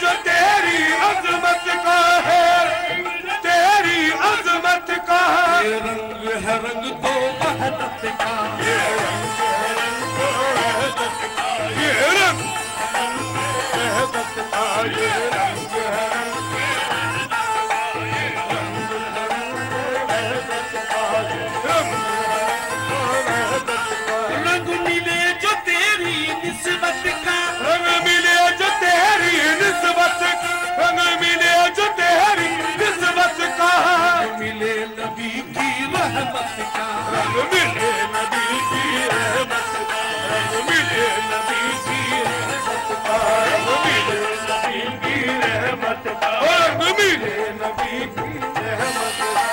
जो तेरी अजमत का है, तेरी अजमत का ये रंग है रंग तो वहदत का, ये रंग है रंग तो वहदत का, ये रंग वहदत का, ये रंग है रंग वहदत का, रंग वहदत का। रंग मिले जो तेरी निस्बत का, रंग मिले जो तेरी निस्बत, रंग मिले जो तेरी निस्बत का, मिले नबी की रहमत का, रंग मिले नबी की रहमत का, रंग मिले नबी की रहमत का, रंग मिले नबी की रहमत का, रंग मिले नबी की रहमत का,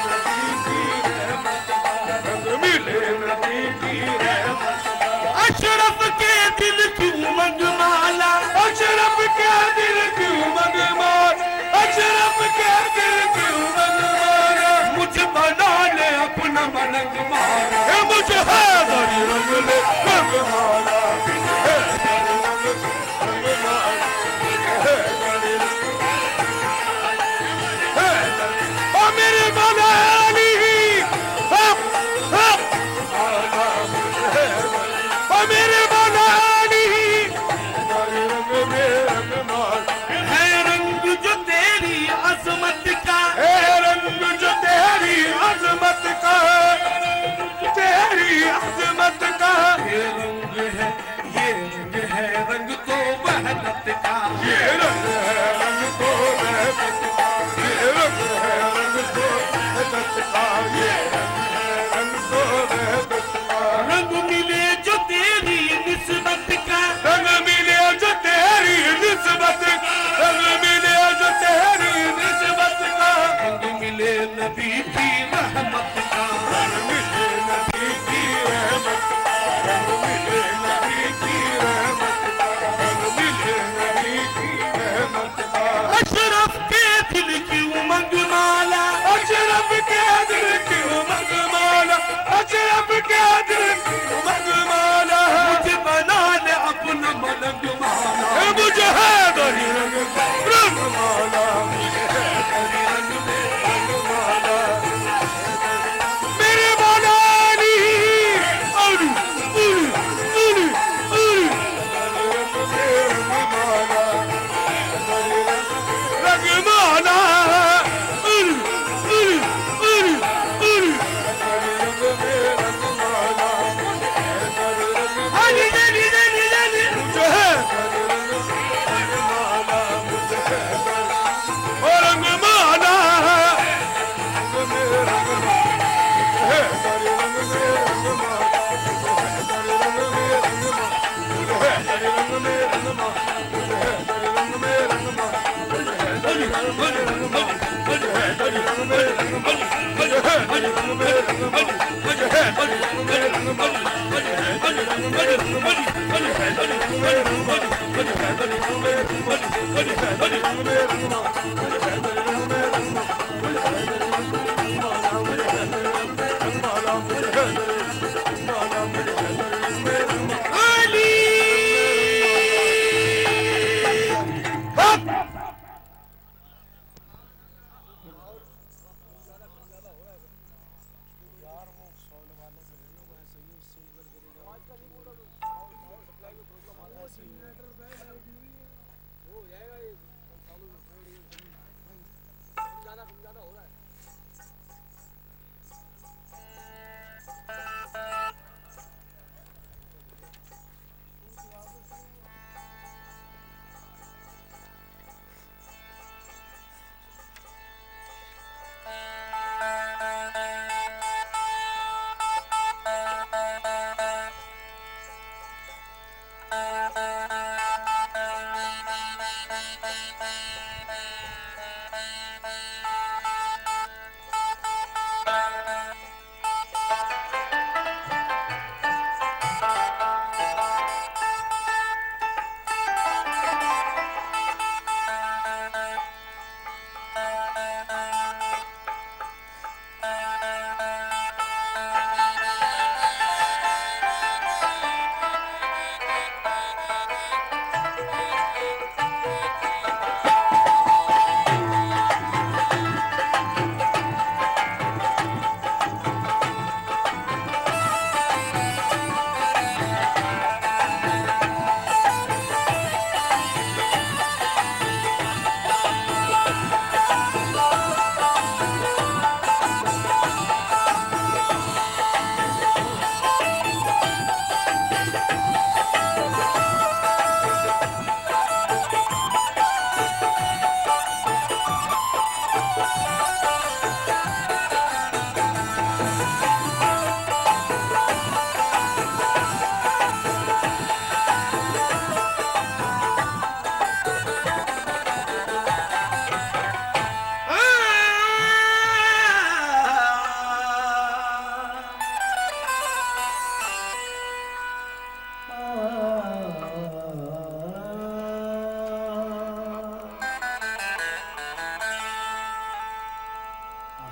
नबी की रहमत का, रंग मिले नबी की रहमत का। अशरफ के दिल क्यों मंगमाला, अशरफ के दिल क्यों मंगमार, अशरफ के दिल क्यों मंगमार, मुझे बना ले अपना मनंग मारा, ए मुझे हैदरी रंग ले रंग माला, हैदरी रंग माला, हैदरी रंग, हैदरी ओ मेरे मौलानी, हक हक माला मुझे हैदरी, ओ मेरे मौलानी, हैदरी रंग में रंग माला। है रंग जो तेरी अजमत का, ए रंग जो तेरी अजमत का, तेरी अजमत का, ये रंग है रंग तो वहदत का, ये रंग है रंग तो वहदत का, ये रंग है रंग तो वहदत का, ये रंग है रंग तो वहदत का। रंग मिले जो तेरी निस्बत का, रंग मिले जो तेरी निस्बत, रंग मिले जो तेरी निस्बत का, रंग मिले नबी की रहमत का, रंग मिले नबी की रहमत का, रंग मिले नबी की रहमत का, रंग मिले नबी की रहमत का। अशरफ के दिल क्यों मंगमाला, अशरफ के दिल क्यों मंगमाला, अशरफ के दिल क्यों मंगमाला, मुझे बना ले अपना मनंग मारा, ए मुझे हैदरी रंग माला, मुझे हैदरी रंग में रंग माला, मेरे मौलानी अली अली अली अली, रंग में रंग माला, रंग माला, अली अली अली अली, रंग में रंग माला, अली अली अली अली, मुझे हैदरी रंग माला, मुझे हैदरी ओ रंग माला, रंग में रंग माला, हैदरी रंग में रंग माला, हैदरी रंग में रंग माला, हैदरी रंग में रंग माला, हैदरी रंग में रंग माला, हैदरी रंग में रंग माला, हैदरी रंग में रंग माला, हैदरी रंग में रंग माला, हैदरी रंग में रंग माला, हैदरी रंग में रंग माला, हैदरी रंग में रंग माला, हैदरी रंग में रंग माला, हैदरी रंग में रंग माला, हैदरी रंग में रंग माला, अली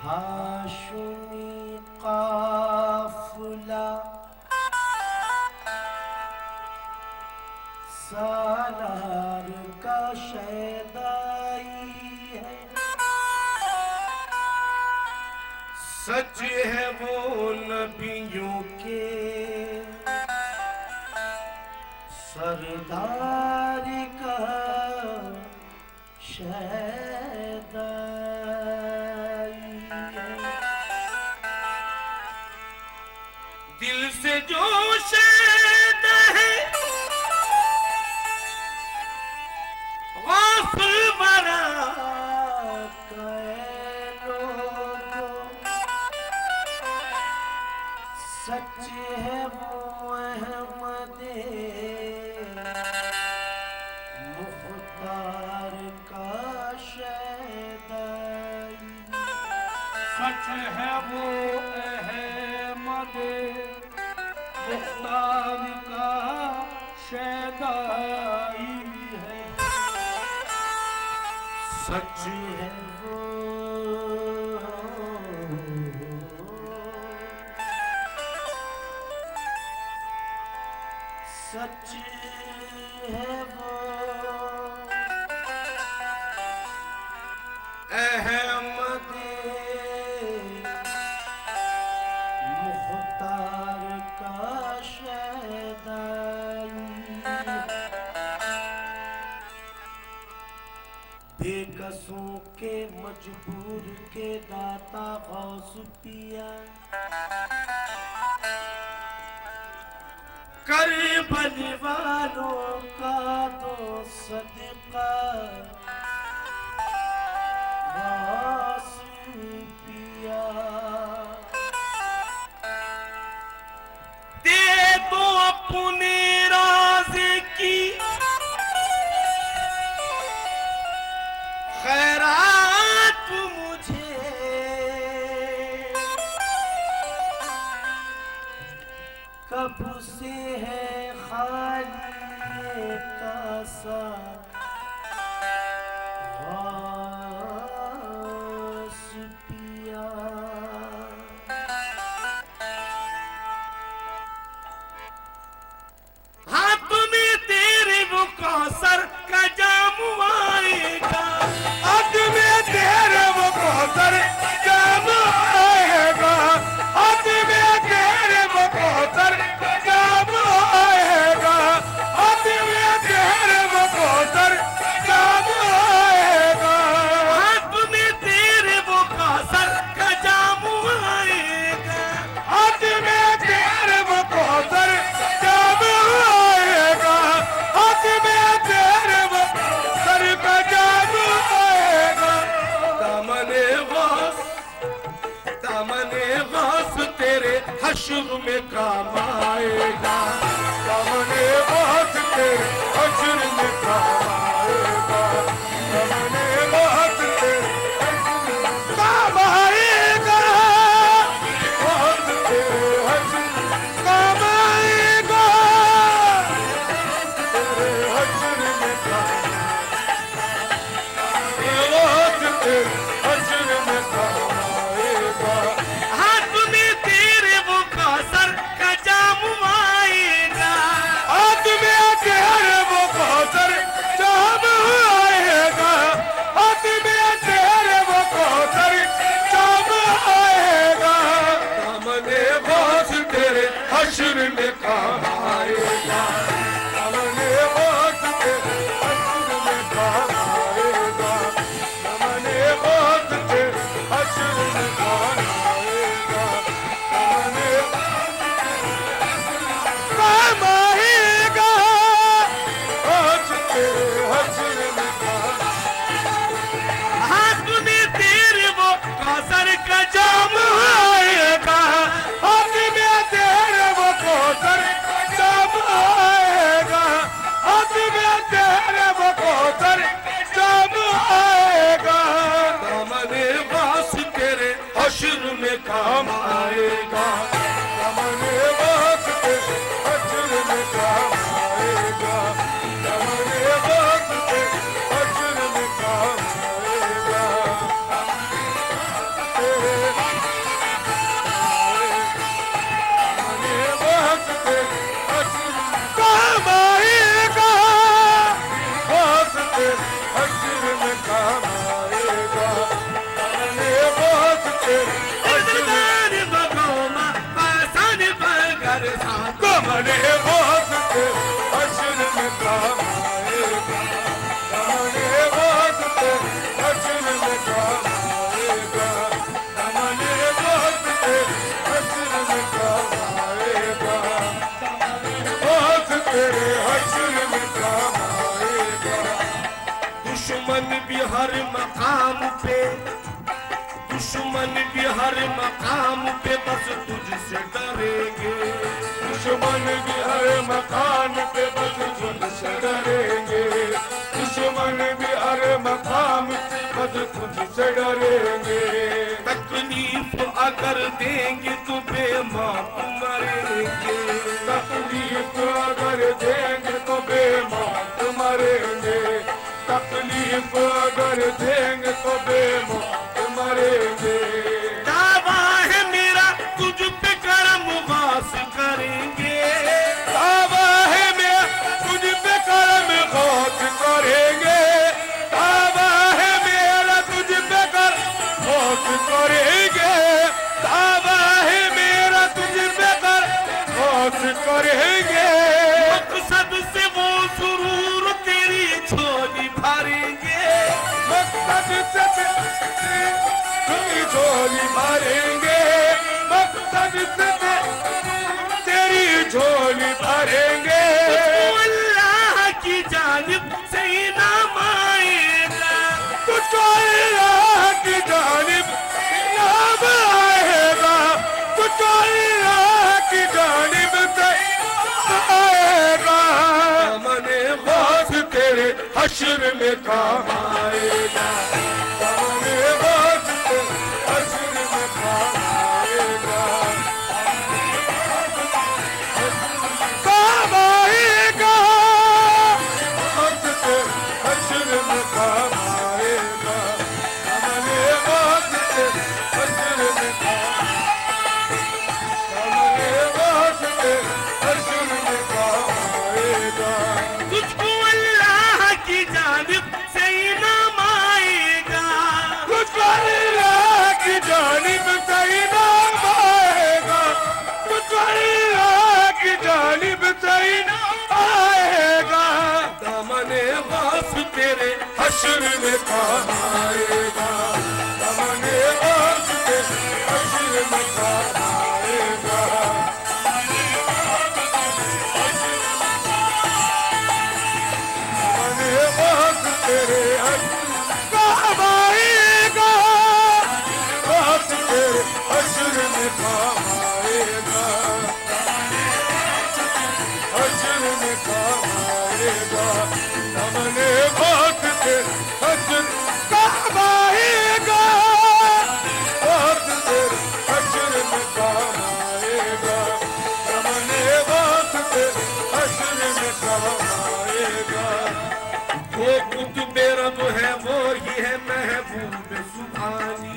हाशमी काफिला सालार का शैदाई है, सच है वो नबियों के सरदार का शैदाई है। दिल से जो शैद है गाफिल बरा सच है वो अहमदे मुख्तार का शैदाई। सच है वो अहमदे मुख्तार का शैदाई है। सच है वो सच है वो अहमदे मुख्तार का शैदाई। बेकसों के मजबूर के दाता गौस पिया, करबल वालों का दो सदका गौस पिया। दे दो अपने राज़े की खैरात मुझे कब से है खाली कासा गौस पिया। हाथ में तेरे वो कौसर का जाम आएगा, हाथ में तेरे वो कौसर जाम आएगा, हाथ में तेरे वो कौसर जाम आएगा, हाथ में तेरे वो कौसर जाम आएगा, हाथ में तेरे वो कौसर का जाम आएगा, हाथ में तेरे वो कौसर जाम आएगा, हाथ में तेरे वो कौसर का जाम आएगा। दामने गौस तेरे हश्र में काम आएगा, दामने गौस तेरे हश्र में काम आएगा, दामने गौस तेरे हश्र में काम आएगा, गौस तेरे हश्र में काम आएगा, तेरे हश्र में काम आएगा, गौस तेरे हश्र में काम आएगा। हाथ में तेरे वो कौसर का जाम आएगा, हाथ में तेरे वो कौसर जाम आएगा, हाथ में तेरे वो कौसर जाम आएगा, दामने गौस तेरे हश्र में काम आएगा, दामने गौस तेरे हश्र में काम आएगा, दामने गौस तेरे हश्र में काम आएगा, दामने काम आएगा, गौस तेरे हश्र में काम हाथ में तेरे वो कौसर का जाम आएगा, हाथ में तेरे वो कौसर जाम आएगा, हाथ में तेरे वो कौसर जाम आएगा, दामने गौस तेरे हश्र में काम आएगा, दामने गौस तेरे हश्र में काम आएगा, दामने गौस तेरे हश्र में काम आएगा, तेरे हश्र में काम आएगा, दामने बहुत तेरे हश्र में काम आएगा, बहुत तेरे हश्र में काम आएगा। दुश्मन भी हर मकाम पे, दुश्मन भी हर मकाम पे बस तुझसे डरेंगे, दुश्मन भी हर मकान पे बस तुझसे डरेंगे, दुश्मन भी हर मकाम पे बस तुझसे डरेंगे। तकलीफ अगर देंगे तो बेमाप मरेंगे, तकलीफ अगर देंगे तो बेमौत मरेंगे, तकलीफ अगर देंगे तो बेमौत मरेंगे। दावा है मेरा तुझ पे करम वास करेंगे, दावा है मैं तुझ पे करम गौस करेंगे, दावा है मेरा तुझ पे करम गौस करेंगे, दावा है मेरा तुझ पे करम गौस करेंगे। मकसद से वो सुरूर तेरी झोली भरेंगे, मकसद से तेरी झोली भरेंगे, मकसद से तेरी झोली भरेंगे। अल्लाह की जानिब से इनाम आएगा, तुझको अल्लाह की जानिब इनाम आएगा, तुझको अल्लाह की जानिब से इनाम आएगा। दामने गौस तेरे हश्र में काम आएगा, दामने गौस तेरे हश्र में काम आएगा, काम आएगा, गौस तेरे हश्र में काम आएगा, दामने गौस तेरे हश्र में काम, दामने गौस तेरे हश्र में काम आएगा। तुझको अल्लाह की जानिब से इनाम आएगा, तुझको अल्लाह की जानिब से इनाम आएगा, तुझको अल्लाह की जानिब से इनाम आएगा। दामने गौस तेरे हश्र में काम आएगा, दामने गौस तेरे हश्र में काम आएगा, दामने गौस तेरे हश्र काम आएगा, गौस तेरे हश्र में काम आएगा, हश्र में काम आएगा, दामने गौस तेरे हश्र काम आएगा, गौस तेरे हश्र में काम आएगा, दामने गौस तेरे हश्र में काम आएगा। वो कुतुब रब है वो ही है महबूब सुभानी,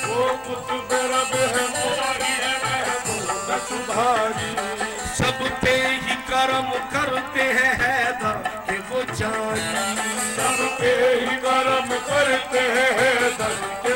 वो कुतुब रब है वो ही है महबूब सुभानी, सब पे ही करम करते हैं हैदर के वो जानी, सब पे ही करम करते हैं हैदर के